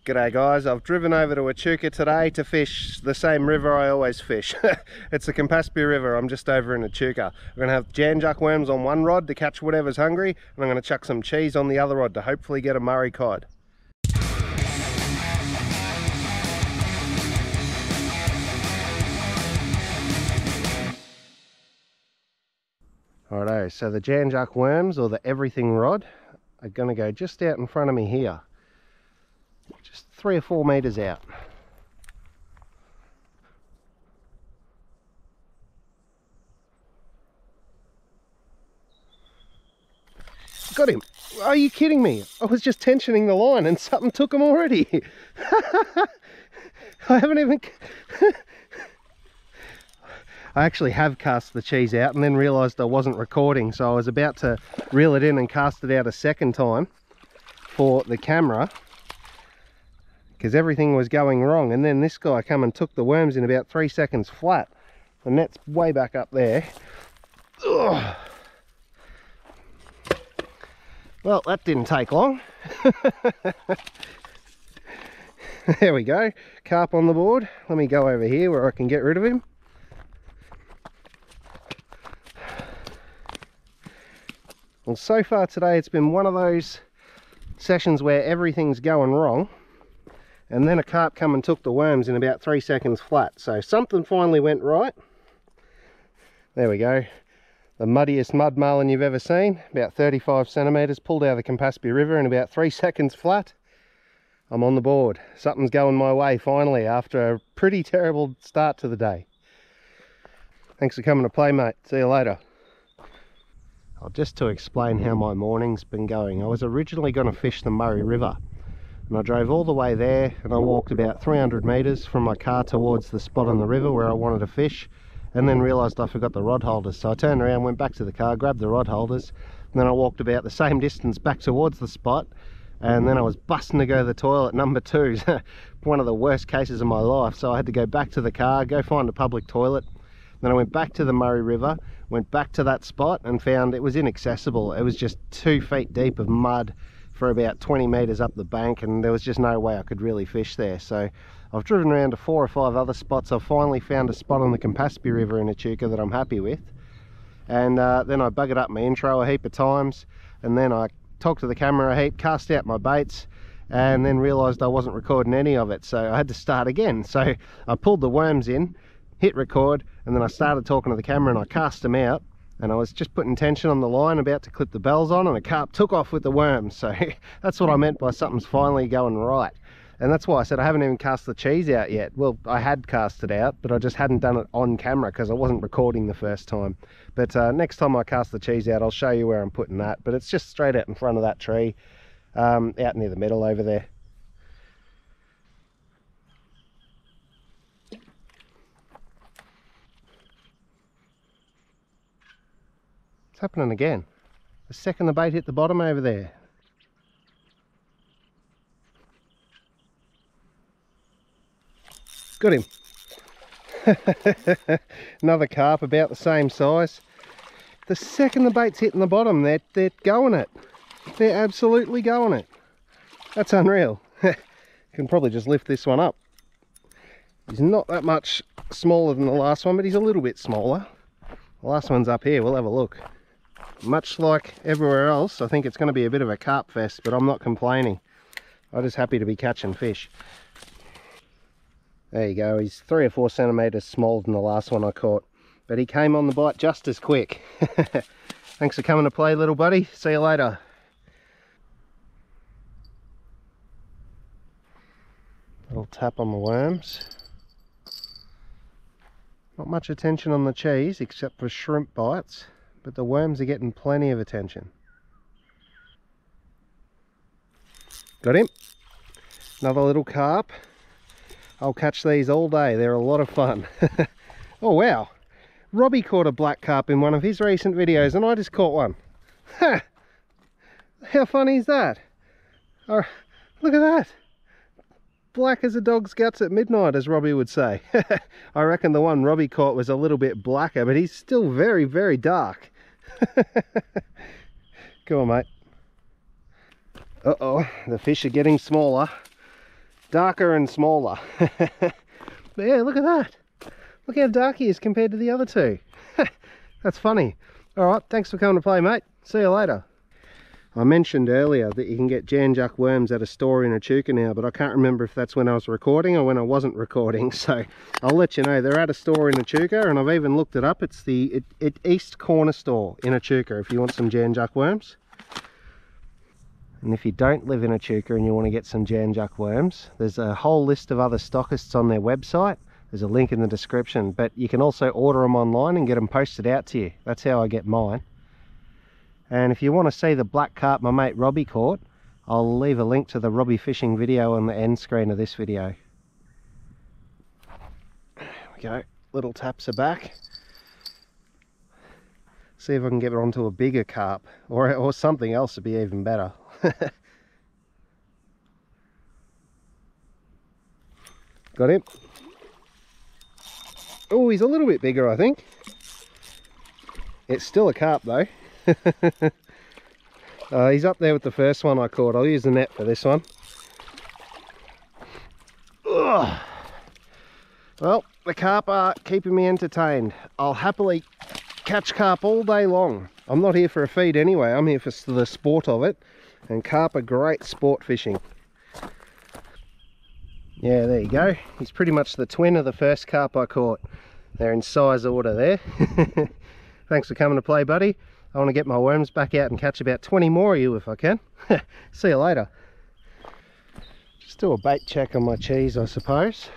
G'day guys, I've driven over to Echuca today to fish the same river I always fish. It's the Campaspe River. I'm just over in Echuca. I'm going to have JUC worms on one rod to catch whatever's hungry, and I'm going to chuck some cheese on the other rod to hopefully get a Murray cod. Alrighto, so the JUC worms, or the everything rod, are going to go just out in front of me here. Just 3 or 4 meters out. Got him. Are you kidding me? I was just tensioning the line and something took him already. I haven't even... I actually have cast the cheese out and then realised I wasn't recording, so I was about to reel it in and cast it out a second time for the camera, because everything was going wrong, and then this guy come and took the worms in about 3 seconds flat. The net's way back up there. Ugh. Well, that didn't take long. There we go, carp on the board. Let me go over here where I can get rid of him. Well, so far today it's been one of those sessions where everything's going wrong, and then a carp come and took the worms in about 3 seconds flat. So something finally went right. There we go. The muddiest mud marlin you've ever seen, about 35 centimeters, pulled out of the Campaspe River in about 3 seconds flat. I'm on the board. Something's going my way finally after a pretty terrible start to the day. Thanks for coming to play, mate. See you later. Just to explain how my morning's been going, I was originally going to fish the Murray River, and I drove all the way there and I walked about 300 meters from my car towards the spot on the river where I wanted to fish, and then realized I forgot the rod holders. So I turned around, went back to the car, grabbed the rod holders, and then I walked about the same distance back towards the spot, and then I was busting to go to the toilet number 2. One of the worst cases of my life. So I had to go back to the car, go find a public toilet. Then I went back to the Murray River, went back to that spot and found it was inaccessible. It was just 2 feet deep of mud for about 20 meters up the bank, and there was just no way I could really fish there. So I've driven around to 4 or 5 other spots. I've finally found a spot on the Campaspe River in Echuca that I'm happy with. And then I buggered up my intro a heap of times, and then I talked to the camera a heap, cast out my baits, and then realised I wasn't recording any of it. So I had to start again. So I pulled the worms in, hit record, and then I started talking to the camera and I cast them out, and I was just putting tension on the line, about to clip the bells on, and a carp took off with the worms. So that's what I meant by something's finally going right. And that's why I said I haven't even cast the cheese out yet. Well, I had cast it out, but I just hadn't done it on camera because I wasn't recording the first time. But next time I cast the cheese out, I'll show you where I'm putting that. But it's just straight out in front of that tree, out near the middle over there. It's happening again. The second the bait hit the bottom over there. Got him. Another carp about the same size. The second the bait's hitting the bottom, they're going it. They're absolutely going it. That's unreal. Can probably just lift this one up. He's not that much smaller than the last one, but he's a little bit smaller. The last one's up here. We'll have a look. Much like everywhere else, I think it's going to be a bit of a carp fest, but I'm not complaining. I'm just happy to be catching fish. There you go. He's 3 or 4 centimeters smaller than the last one I caught, but he came on the bite just as quick. Thanks for coming to play, little buddy. See you later. Little tap on the worms. Not much attention on the cheese except for shrimp bites, but the worms are getting plenty of attention. Got him. Another little carp. I'll catch these all day. They're a lot of fun. Oh wow. Robbie caught a black carp in one of his recent videos and I just caught one. Ha! How funny is that? Oh, look at that. Black as a dog's guts at midnight, as Robbie would say. I reckon the one Robbie caught was a little bit blacker, but he's still very, very dark. Come on, mate. Uh-oh, the fish are getting smaller. darker and smaller. But yeah, look at that. Look how dark he is compared to the other two. That's funny. Alright, thanks for coming to play, mate. See you later. I mentioned earlier that you can get JUC worms at a store in Echuca now, but I can't remember if that's when I was recording or when I wasn't recording, so I'll let you know. They're at a store in Echuca, and I've even looked it up. It's the East Corner store in Echuca if you want some JUC worms. And if you don't live in Echuca and you want to get some JUC worms, there's a whole list of other stockists on their website. There's a link in the description, but you can also order them online and get them posted out to you. That's how I get mine. And if you want to see the black carp my mate Robbie caught, I'll leave a link to the Robbie fishing video on the end screen of this video. There we go, little taps are back. See if I can get it onto a bigger carp, or something else would be even better. Got him. Oh, he's a little bit bigger, I think. It's still a carp though. He's up there with the first one I caught. I'll use the net for this one. Ugh. Well, the carp are keeping me entertained. I'll happily catch carp all day long. I'm not here for a feed anyway. I'm here for the sport of it. And carp are great sport fishing. Yeah, there you go. He's pretty much the twin of the first carp I caught. They're in size order there. Thanks for coming to play, buddy. I want to get my worms back out and catch about 20 more of you if I can. See you later. Just do a bait check on my cheese, I suppose.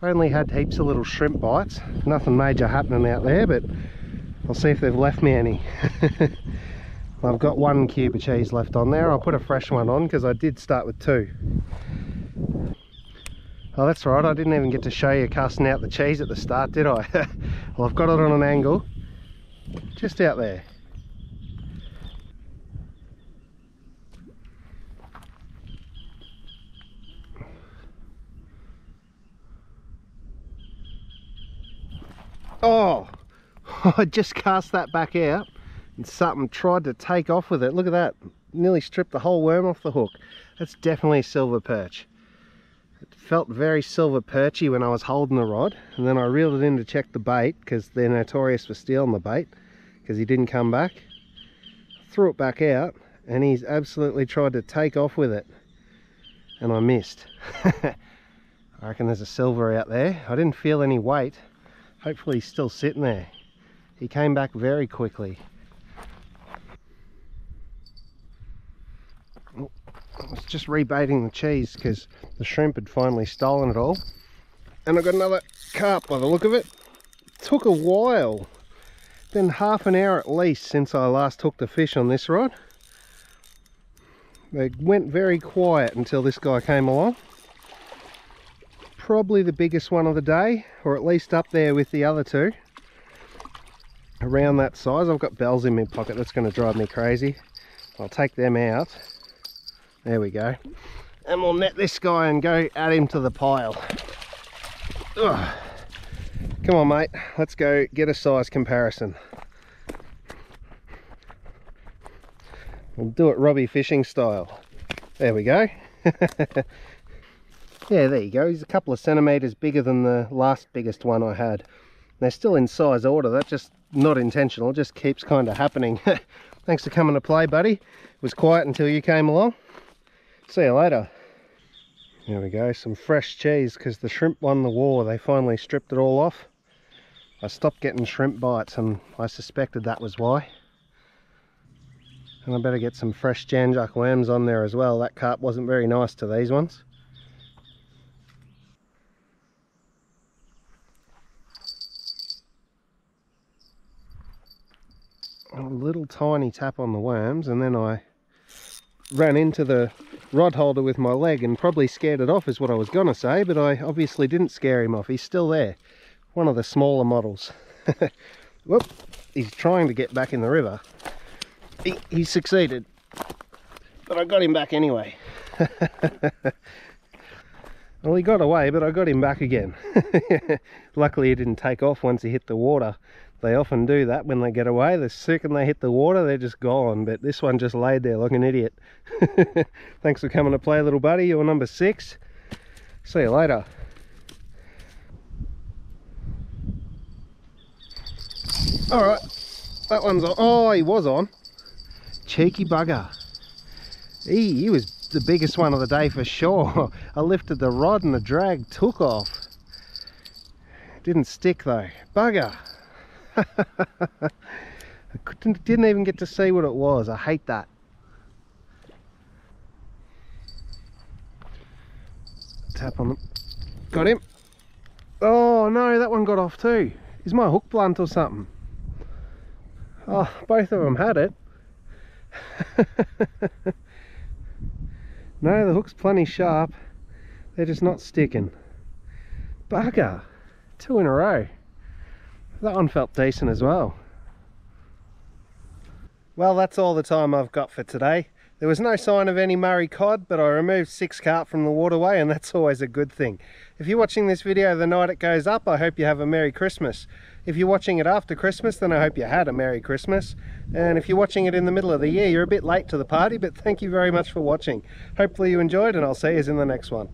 I only had heaps of little shrimp bites. Nothing major happening out there, but I'll see if they've left me any. I've got 1 cube of cheese left on there. I'll put a fresh one on because I did start with 2. Oh, that's right, I didn't even get to show you casting out the cheese at the start, did I? Well, I've got it on an angle just out there. Oh, I just cast that back out and something tried to take off with it. Look at that, nearly stripped the whole worm off the hook. That's definitely a silver perch. It felt very silver perchy when I was holding the rod, and then I reeled it in to check the bait because they're notorious for stealing the bait because he didn't come back. Threw it back out and he's absolutely tried to take off with it, and I missed. I reckon there's a silver out there. I didn't feel any weight. Hopefully he's still sitting there. He came back very quickly. Oh, I was just rebaiting the cheese because the shrimp had finally stolen it all. And I got another carp by the look of it. Took a while. Been half an hour at least since I last hooked a fish on this rod. They went very quiet until this guy came along. Probably the biggest one of the day, or at least up there with the other two. Around that size. I've got bells in my pocket, that's going to drive me crazy. I'll take them out. There we go. And we'll net this guy and go add him to the pile. Ugh. Come on, mate, let's go get a size comparison. We'll do it Robbie fishing style. There we go. Yeah, there you go. He's a couple of centimetres bigger than the last biggest one I had. They're still in size order. That's just not intentional. It just keeps kind of happening. Thanks for coming to play, buddy. It was quiet until you came along. See you later. There we go. Some fresh cheese because the shrimp won the war. They finally stripped it all off. I stopped getting shrimp bites and I suspected that was why. And I better get some fresh JUC worms on there as well. That carp wasn't very nice to these ones. A little tiny tap on the worms, and then I ran into the rod holder with my leg and probably scared it off is what I was gonna say, but I obviously didn't scare him off. He's still there. One of the smaller models. Whoop, he's trying to get back in the river. He succeeded, but I got him back anyway. Well, he got away, but I got him back again. Luckily he didn't take off once he hit the water. They often do that when they get away. The second they hit the water, they're just gone. But this one just laid there like an idiot. Thanks for coming to play, little buddy. You're number 6. See you later. Alright, that one's on. Oh, he was on. Cheeky bugger. He was the biggest one of the day for sure. I lifted the rod and the drag took off. Didn't stick though. Bugger. I didn't even get to see what it was. I hate that. Tap on them. Got him. Oh no, that one got off too. Is my hook blunt or something? Oh, both of them had it. No, the hook's plenty sharp. They're just not sticking. Bugger. 2 in a row. That one felt decent as well. Well, that's all the time I've got for today. There was no sign of any Murray cod, but I removed 6 carp from the waterway, and that's always a good thing. If you're watching this video the night it goes up, I hope you have a Merry Christmas. If you're watching it after Christmas, then I hope you had a Merry Christmas. And if you're watching it in the middle of the year, you're a bit late to the party, but thank you very much for watching. Hopefully you enjoyed, and I'll see you in the next one.